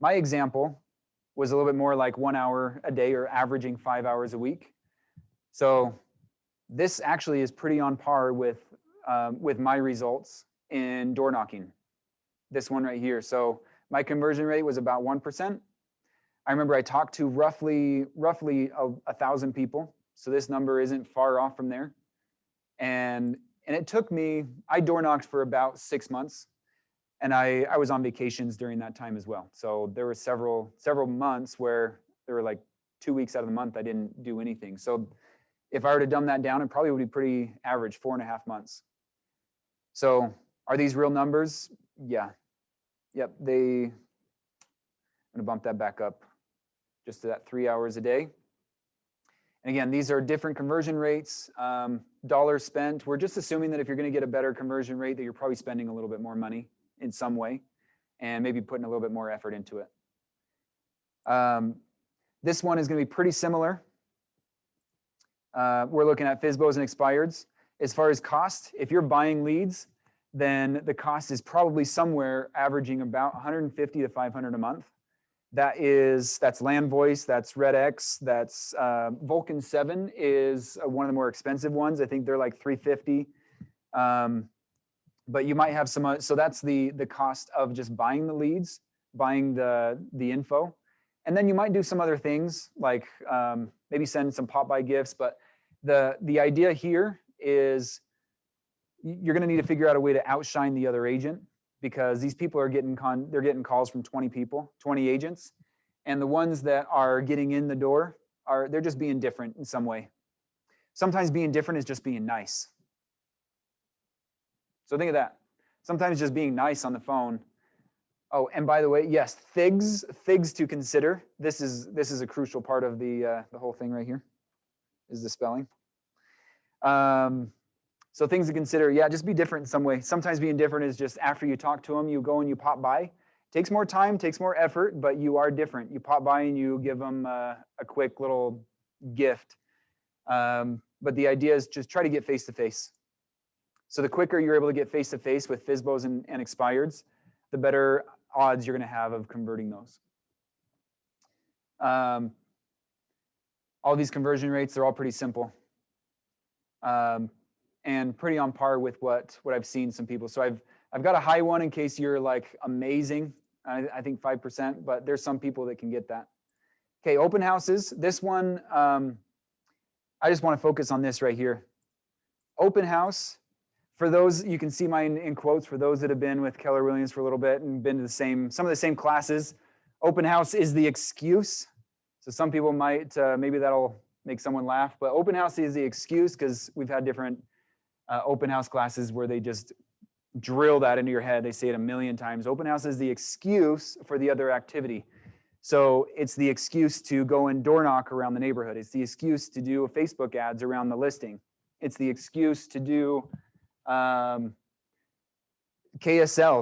example was a little bit more like 1 hour a day or averaging 5 hours a week. So this actually is pretty on par with my results in door knocking. This one right here. So my conversion rate was about 1%. I remember I talked to roughly 1,000 people. So this number isn't far off from there. And it took me, I door knocked for about 6 months. And I was on vacations during that time as well. So there were several months where there were like 2 weeks out of the month I didn't do anything. So if I were to dumb that down, it probably would be pretty average, 4.5 months. So are these real numbers? Yeah. Yep. I'm going to bump that back up just to that 3 hours a day. And again, these are different conversion rates, dollars spent. We're just assuming that if you're going to get a better conversion rate, that you're probably spending a little bit more money in some way and maybe putting a little bit more effort into it. This one is going to be pretty similar. We're looking at FSBOs and expireds. As far as cost, if you're buying leads, then the cost is probably somewhere averaging about 150 to 500 a month. That's Land Voice, that's RedX, that's Vulcan 7 is one of the more expensive ones. I think they're like 350. But you might have some, so that's the cost of just buying the leads, buying the info. And then you might do some other things like maybe send some pop-by gifts. But the idea here is you're going to need to figure out a way to outshine the other agent, because these people are getting calls from 20 people, 20 agents. And the ones that are getting in the door they're just being different in some way. Sometimes being different is just being nice. So think of that. Sometimes just being nice on the phone. Oh, and by the way, yes, figs to consider. This is a crucial part of the whole thing right here, is the spelling. So things to consider. Yeah, just be different in some way. Sometimes being different is just after you talk to them, you go and you pop by. Takes more time, takes more effort, but you are different. You pop by and you give them a quick little gift. But the idea is just try to get face-to-face. So the quicker you're able to get face-to-face with FSBOs and expireds, the better odds you're going to have of converting those. All these conversion rates, they're all pretty simple. And pretty on par with what I've seen some people. So I've got a high one in case you're like amazing. I think 5%, but there's some people that can get that. Okay, open houses. This one, I just want to focus on this right here. Open house, for those, you can see mine in quotes, for those that have been with Keller Williams for a little bit and been to some of the same classes, open house is the excuse. So some people might, maybe that'll make someone laugh, but open house is the excuse because we've had different open house classes where they just drill that into your head. They say it a million times. Open house is the excuse for the other activity. So it's the excuse to go and door knock around the neighborhood. It's the excuse to do Facebook ads around the listing. It's the excuse to do KSL,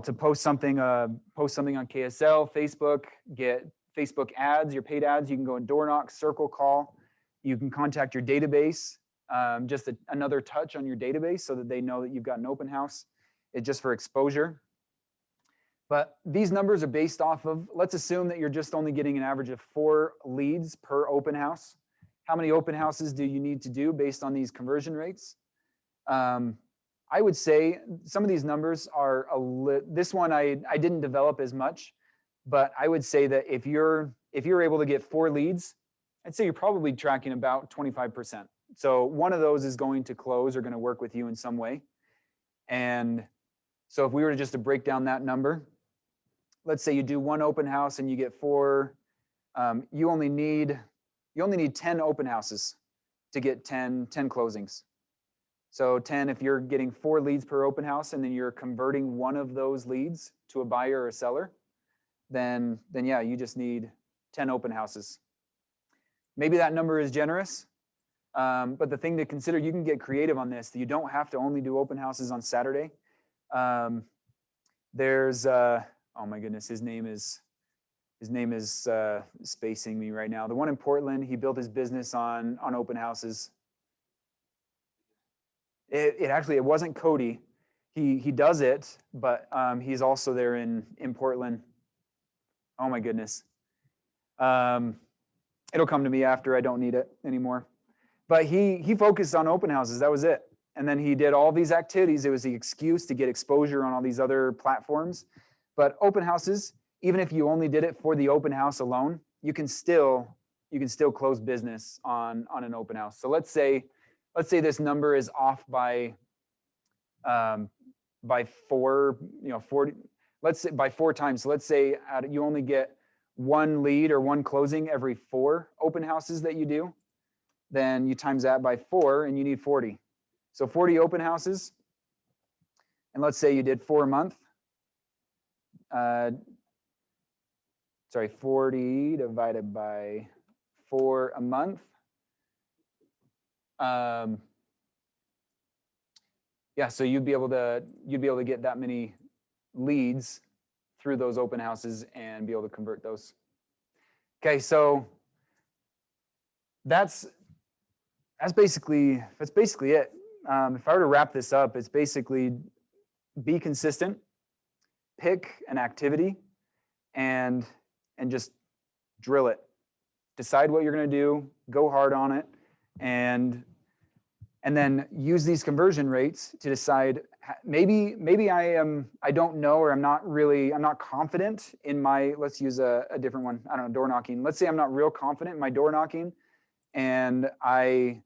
to post something on KSL, Facebook, get Facebook ads, your paid ads. You can go and door knock, circle call. You can contact your database, just another touch on your database so that they know that you've got an open house. It's just for exposure. But these numbers are based off of, let's assume that you're just only getting an average of 4 leads per open house. How many open houses do you need to do based on these conversion rates? I would say some of these numbers are this one I didn't develop as much, but I would say that if you're able to get 4 leads, I'd say you're probably tracking about 25%. So one of those is going to close or going to work with you in some way. And so if we were just to break down that number, let's say you do 1 open house and you get 4, you only need 10 open houses to get 10 closings. So 10, if you're getting 4 leads per open house and then you're converting one of those leads to a buyer or a seller, then yeah, you just need 10 open houses. Maybe that number is generous, but the thing to consider, you can get creative on this. You don't have to only do open houses on Saturday. There's oh my goodness, his name is spacing me right now. The one in Portland, he built his business on open houses. It wasn't Cody. He does it, but he's also there in Portland. Oh my goodness. It'll come to me after. I don't need it anymore. But he focused on open houses. That was it. And then he did all these activities. It was the excuse to get exposure on all these other platforms. But open houses, even if you only did it for the open house alone, you can still close business on an open house. So let's say this number is off by 4, 40. Let's say by 4 times. So let's say you only get 1 lead or 1 closing every 4 open houses that you do. Then you times that by 4 and you need 40. So 40 open houses. And let's say you did 4 a month. 40 divided by 4 a month. Yeah, so you'd be able to get that many leads through those open houses and be able to convert those. Okay, so that's basically it. If I were to wrap this up, it's basically be consistent, pick an activity, and just drill it. Decide what you're going to do, go hard on it, and then use these conversion rates to decide, maybe I don't know, or I'm not confident in my, let's use a different one. I don't know, door knocking. Let's say I'm not real confident in my door knocking and I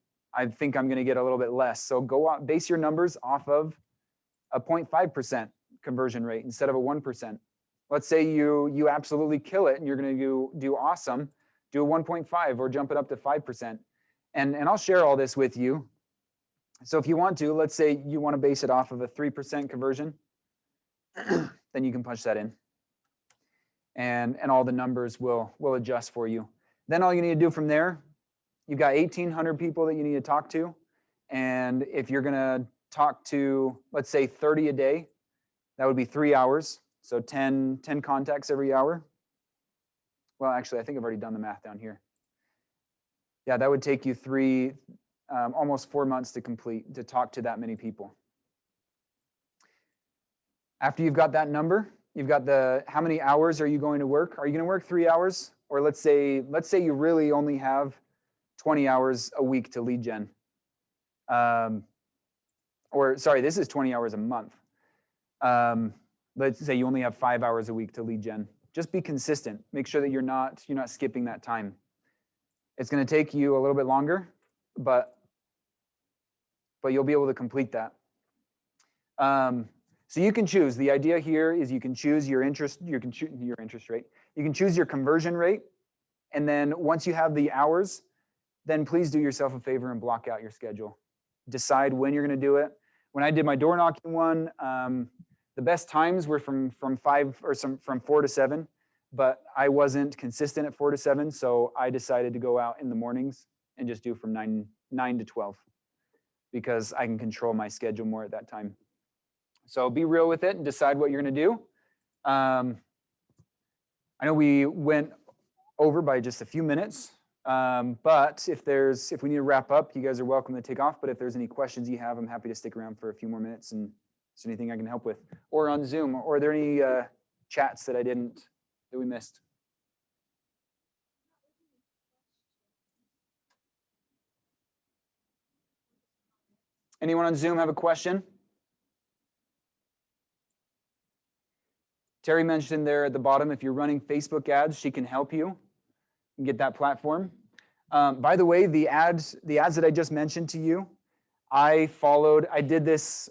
think I'm going to get a little bit less. So go out, base your numbers off of a 0.5% conversion rate instead of a 1%. Let's say you absolutely kill it and you're going to do awesome, do a 1.5 or jump it up to 5%. And I'll share all this with you. So if you want to, let's say you want to base it off of a 3% conversion, then you can punch that in. And all the numbers will adjust for you. Then all you need to do from there, you've got 1,800 people that you need to talk to. And if you're going to talk to, let's say 30 a day, that would be 3 hours. So 10 contacts every hour. Well, actually, I think I've already done the math down here. Yeah, that would take you almost 4 months to complete, to talk to that many people. After you've got that number, you've got how many hours are you going to work? Are you going to work 3 hours? Or let's say you really only have 20 hours a week to lead gen. This is 20 hours a month. Let's say you only have 5 hours a week to lead gen. Just be consistent. Make sure that you're not skipping that time. It's going to take you a little bit longer, but you'll be able to complete that. So you can choose. The idea here is you can choose your interest rate. You can choose your conversion rate. And then once you have the hours, then please do yourself a favor and block out your schedule. Decide when you're going to do it. When I did my door knocking one, the best times were from 4 to 7, but I wasn't consistent at 4 to 7, so I decided to go out in the mornings and just do from 9 to 12 because I can control my schedule more at that time. So be real with it and decide what you're going to do. I know we went over by just a few minutes, but if we need to wrap up, you guys are welcome to take off. But if there's any questions you have, I'm happy to stick around for a few more minutes and is there anything I can help with, or on Zoom, or are there any chats that we missed? Anyone on Zoom have a question? Terry mentioned there at the bottom, if you're running Facebook ads, she can help you and get that platform. By the way, the ads that I just mentioned to you, I did this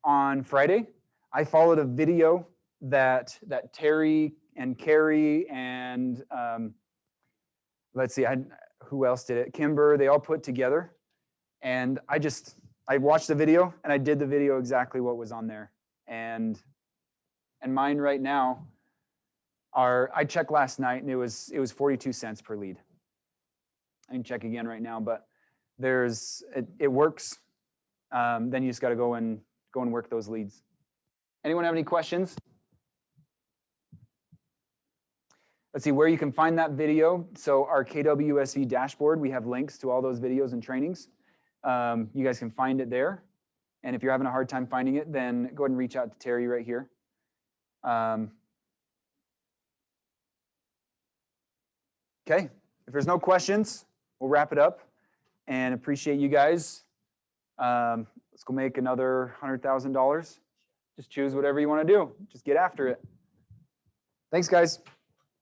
on Friday. I followed a video that Terry and Carrie and let's see, who else did it? Kimber, they all put together. And I watched the video and I did the video exactly what was on there. And mine right now I checked last night and it was 42 cents per lead. I can check again right now, but it works. Then you just got to go and work those leads. Anyone have any questions? Let's see where you can find that video. So our KWSV dashboard, we have links to all those videos and trainings. You guys can find it there. And if you're having a hard time finding it, then go ahead and reach out to Terry right here. Okay, if there's no questions, we'll wrap it up and appreciate you guys. Let's go make another $100,000. Just choose whatever you want to do. Just get after it. Thanks, guys.